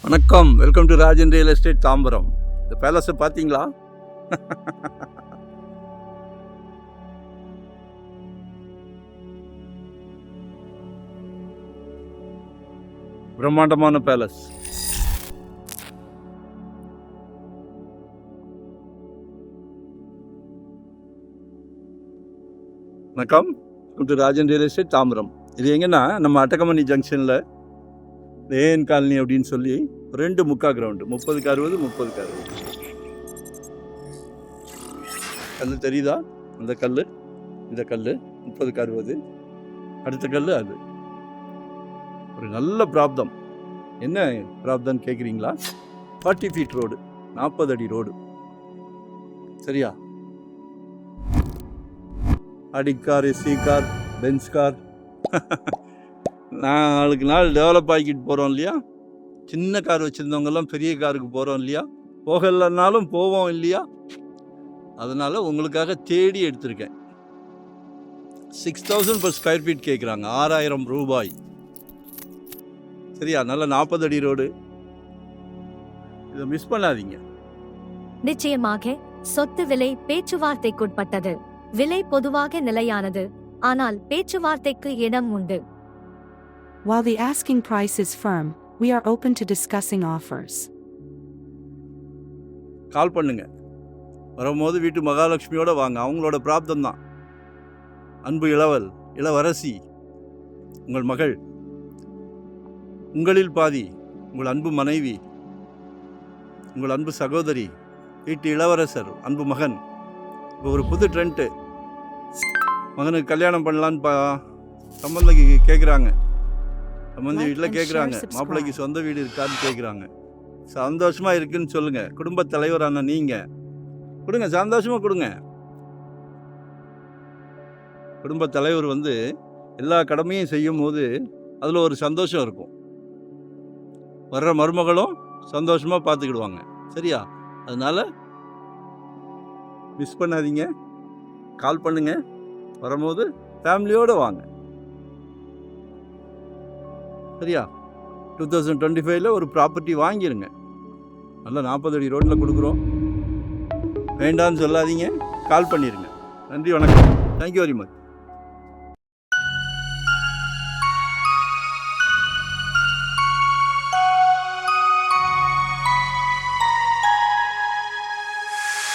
வணக்கம், welcome to Rajan real estate Tambaram. இந்த பேலஸை பார்த்தீங்களா? பிரம்மாண்டமான பேலஸ். வணக்கம், welcome to Rajan real estate Tambaram. இது எங்கன்னா நம்ம அட்டகமணி ஜங்ஷனில் ஏஎன் காலனி அப்படின்னு சொல்லி 2 முக்கா கிரவுண்டு, 30க்கு 60, 30க்கு 60. கல் தெரியுதா? அந்த கல், இந்த கல் 30க்கு 60, அடுத்த கல் அது. ஒரு நல்ல பிராப்தம். என்ன பிராப்தம்னு கேட்குறீங்களா? 40 ஃபீட் ரோடு, 40 அடி ரோடு. சரியா? Audi car, SC car, Benz car நாளுக்கு நாள் டெவலப் ஆகிக்கிட்டு போகிறோம் இல்லையா? சின்ன கார் வச்சுருந்தவங்கெல்லாம் பெரிய காருக்கு போகிறோம் இல்லையா? போகலைன்னாலும் போவோம் இல்லையா? அதனால் உங்களுக்காக தேடி எடுத்திருக்கேன். 6000 per ஸ்கொயர் ஃபீட் கேட்குறாங்க, 6000 ரூபாய். சரியா? நல்ல 40 அடி ரோடு. இதை மிஸ் பண்ணாதீங்க. நிச்சயமாக சொத்து விலை பேச்சுவார்த்தைக்குட்பட்டது. விலை பொதுவாக நிலையானது, ஆனால் பேச்சுவார்த்தைக்கு இடம் உண்டு. While the asking price is firm, we are open to discussing offers. கால் பண்ணுங்க. வரும்போது வீட்டு மகாலட்சுமியோட வாங்க. அவங்களோட பிராப்தம் தான். அன்பு இளவரசி, உங்கள் மகள், உங்களில் பாதி, உங்கள் அன்பு மனைவி, உங்கள் அன்பு சகோதரி, வீட்டு இளவரசர், அன்பு மகன். இப்போ ஒரு புது ட்ரெண்ட்டு. மகனுக்கு கல்யாணம் பண்ணலான்னு சம்பந்தி கேட்குறாங்க. சம்பந்தி வீட்டில் கேட்குறாங்க, மாப்பிள்ளைக்கு சொந்த வீடு இருக்கான்னு கேட்குறாங்க. சந்தோஷமாக இருக்குன்னு சொல்லுங்கள். குடும்பத் தலைவரான நீங்கள் கொடுங்க, சந்தோஷமாக கொடுங்க. குடும்பத் தலைவர் எல்லா கடமையும் செய்யும் போது அதில் ஒரு சந்தோஷம் இருக்கும். வர்ற மருமகளும் சந்தோஷமாக பார்த்துக்கிடுவாங்க. சரியா? அதனால் மிஸ் பண்ணாதீங்க. கால் பண்ணுங்க. வரும்போது ஃபேமிலியோடு வாங்க. சரியா? 2025 ஒரு ப்ராப்பர்ட்டி வாங்கிடுங்க. நல்லா 40 அடி ரோட்டில் கொடுக்குறோம். வேண்டான்னு சொல்லாதீங்க, கால் பண்ணிடுங்க. நன்றி, வணக்கம். Thank you very much.